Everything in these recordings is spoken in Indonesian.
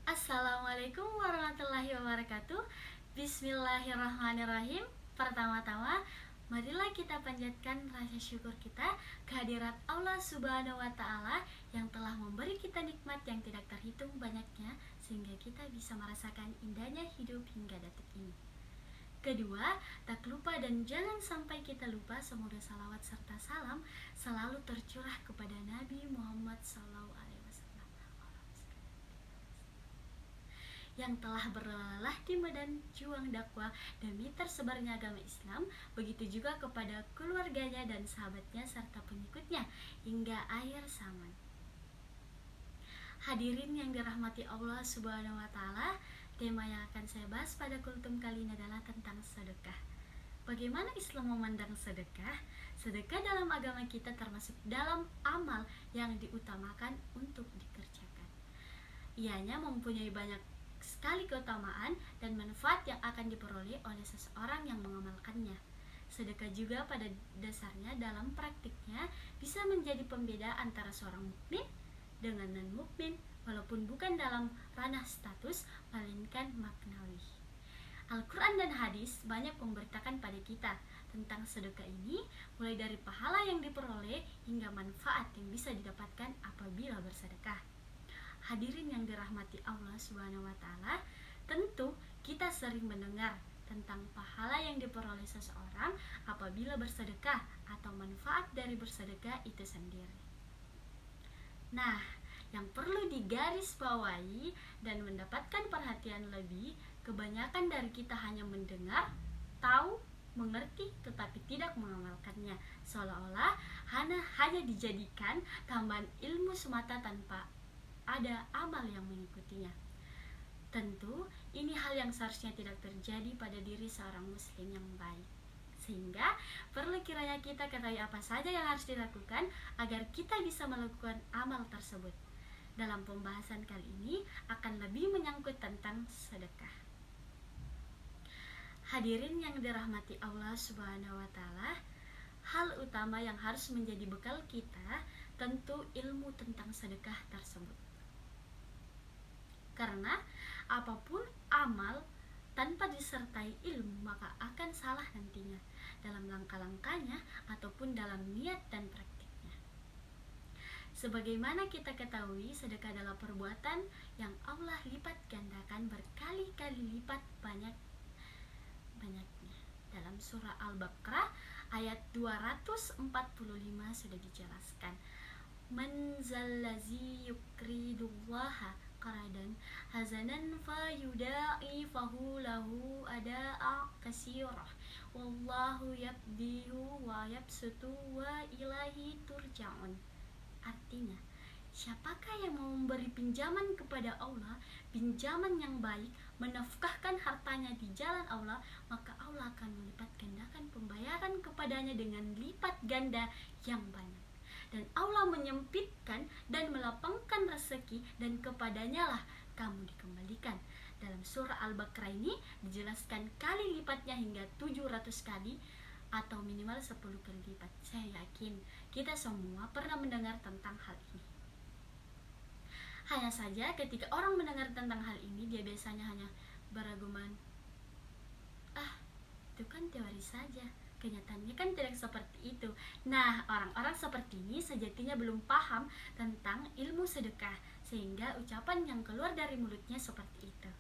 Assalamualaikum warahmatullahi wabarakatuh. Bismillahirrahmanirrahim. Pertama-tama, marilah kita panjatkan rasa syukur kita kehadirat Allah Subhanahu wa Ta'ala yang telah memberi kita nikmat yang tidak terhitung banyaknya, sehingga kita bisa merasakan indahnya hidup hingga detik ini. Kedua, tak lupa dan jangan sampai kita lupa semoga salawat serta salam selalu tercurah kepada Nabi Muhammad SAW yang telah berlelah di medan juang dakwah demi tersebarnya agama Islam, begitu juga kepada keluarganya dan sahabatnya serta pengikutnya hingga akhir zaman. Hadirin yang dirahmati Allah Subhanahu wa Ta'ala, tema yang akan saya bahas pada kultum kali ini adalah tentang sedekah. Bagaimana Islam memandang sedekah? Sedekah dalam agama kita termasuk dalam amal yang diutamakan untuk dikerjakan. Ianya mempunyai banyak sekali keutamaan dan manfaat yang akan diperoleh oleh seseorang yang mengamalkannya. Sedekah juga pada dasarnya dalam praktiknya bisa menjadi pembeda antara seorang mukmin dengan non-mukmin, walaupun bukan dalam ranah status melainkan maknawi. Al-Quran dan hadis banyak memberitakan pada kita tentang sedekah ini, mulai dari pahala yang diperoleh hingga manfaat yang bisa didapatkan apabila bersedekah. Hadirin yang dirahmati Allah Subhanahu wa Ta'ala, tentu kita sering mendengar tentang pahala yang diperoleh seseorang apabila bersedekah atau manfaat dari bersedekah itu sendiri. Nah, yang perlu digarisbawahi dan mendapatkan perhatian lebih, kebanyakan dari kita hanya mendengar, tahu, mengerti tetapi tidak mengamalkannya, seolah-olah hanya dijadikan tambahan ilmu semata tanpa ada amal yang mengikutinya. Tentu ini hal yang seharusnya tidak terjadi pada diri seorang muslim yang baik, sehingga perlu kiranya kita ketahui apa saja yang harus dilakukan agar kita bisa melakukan amal tersebut. Dalam pembahasan kali ini akan lebih menyangkut tentang sedekah. Hadirin yang dirahmati Allah Subhanahu wa Ta'ala, hal utama yang harus menjadi bekal kita tentu ilmu tentang sedekah tersebut. Karena apapun amal tanpa disertai ilmu maka akan salah nantinya dalam langkah-langkahnya ataupun dalam niat dan praktiknya. Sebagaimana kita ketahui, sedekah adalah perbuatan yang Allah lipat gandakan berkali-kali lipat banyaknya. Dalam surah Al-Baqarah ayat 245 sudah dijelaskan. Man zallazi yukridullaha qaradan hazanan fayudaifahu lahu adaa kasirah wallahu yabdihu wa yabsutu wa ilahi turja'un. Artinya, siapakah yang mau memberi pinjaman kepada Allah, pinjaman yang baik, menafkahkan hartanya di jalan Allah, maka Allah akan melipat gandakan pembayaran kepadanya dengan lipat ganda yang banyak. Dan Allah menyempitkan dan melapangkan rezeki, dan kepadanya lah kamu dikembalikan. Dalam surah Al-Baqarah ini dijelaskan kali lipatnya hingga 700 kali atau minimal 10 kali lipat. Saya yakin kita semua pernah mendengar tentang hal ini. Hanya saja ketika orang mendengar tentang hal ini, dia biasanya hanya berargumen, itu kan teori saja, kenyataannya kan tidak seperti itu. Nah, orang-orang seperti ini sejatinya belum paham tentang ilmu sedekah, sehingga ucapan yang keluar dari mulutnya seperti itu.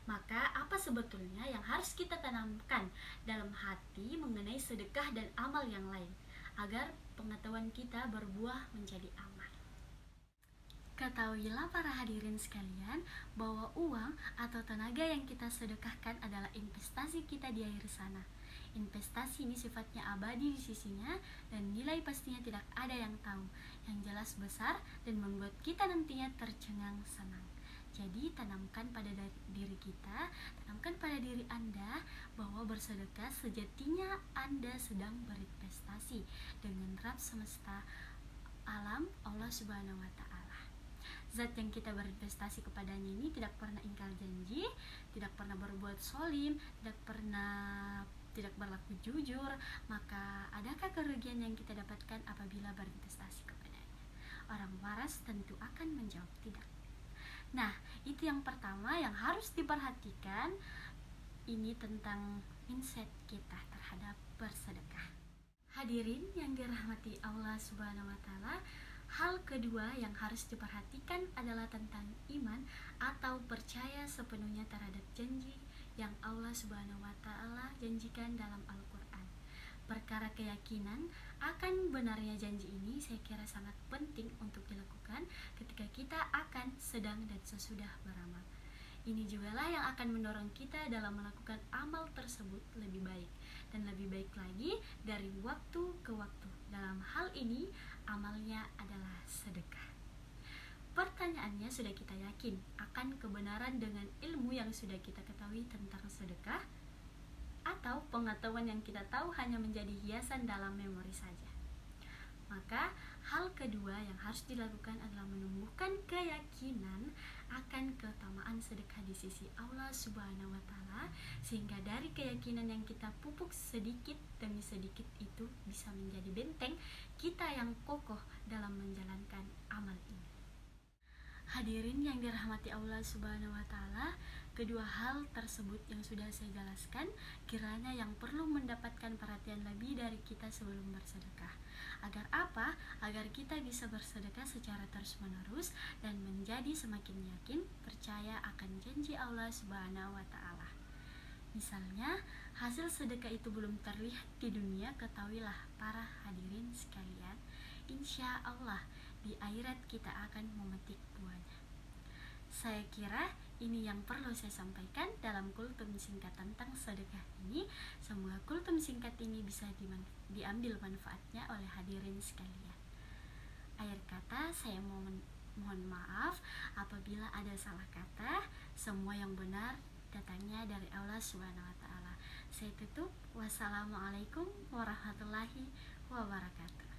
Maka apa sebetulnya yang harus kita tanamkan dalam hati mengenai sedekah dan amal yang lain, agar pengetahuan kita berbuah menjadi amal? Ketahuilah para hadirin sekalian bahwa uang atau tenaga yang kita sedekahkan adalah investasi kita di akhir sana. Investasi ini sifatnya abadi di sisinya dan nilai pastinya tidak ada yang tahu. Yang jelas besar dan membuat kita nantinya tercengang senang. Jadi tanamkan pada diri kita, tanamkan pada diri Anda bahwa bersedekah sejatinya Anda sedang berinvestasi dengan Rabb semesta alam Allah Subhanahu wa Ta'ala. Zat yang kita berinvestasi kepadanya ini tidak pernah ingkar janji, tidak pernah berbuat zolim, tidak berlaku jujur. Maka adakah kerugian yang kita dapatkan apabila berinvestasi kepadanya? Orang waras tentu akan menjawab tidak. Nah, itu yang pertama yang harus diperhatikan, ini tentang mindset kita terhadap bersedekah. Hadirin yang dirahmati Allah Subhanahu wa taala, hal kedua yang harus diperhatikan adalah tentang iman atau percaya sepenuhnya terhadap janji yang Allah Subhanahu wa taala janjikan dalam Al-Qur'an. Perkara keyakinan akan benarnya janji ini saya kira sangat penting untuk dilakukan ketika kita akan sedang dan sesudah beramal. Ini jugalah yang akan mendorong kita dalam melakukan amal tersebut lebih baik dan lebih baik lagi dari waktu ke waktu. Dalam hal ini, amalnya adalah sedekah. Pertanyaannya, sudah kita yakin akan kebenaran dengan ilmu yang sudah kita ketahui tentang sedekah? Atau pengetahuan yang kita tahu hanya menjadi hiasan dalam memori saja? Maka hal kedua yang harus dilakukan adalah menumbuhkan keyakinan akan keutamaan sedekah di sisi Allah Subhanahu wa taala, sehingga dari keyakinan yang kita pupuk sedikit demi sedikit itu bisa menjadi benteng kita yang kokoh dalam menjalankan amal ini. Hadirin yang dirahmati Allah Subhanahu wa taala, kedua hal tersebut yang sudah saya jelaskan kiranya yang perlu mendapatkan perhatian lebih dari kita sebelum bersedekah. Agar apa? Agar kita bisa bersedekah secara terus-menerus dan menjadi semakin yakin percaya akan janji Allah Subhanahu wa taala. Misalnya, hasil sedekah itu belum terlihat di dunia, ketahuilah para hadirin sekalian, insya Allah di akhirat kita akan memetik buahnya. Saya kira ini yang perlu saya sampaikan dalam kultum singkat tentang sedekah ini. Semoga kultum singkat ini bisa diambil manfaatnya oleh hadirin sekalian. Akhir kata, saya mohon maaf apabila ada salah kata. Semua yang benar datangnya dari Allah Subhanahu wa taala. Saya tutup. Wassalamualaikum warahmatullahi wabarakatuh.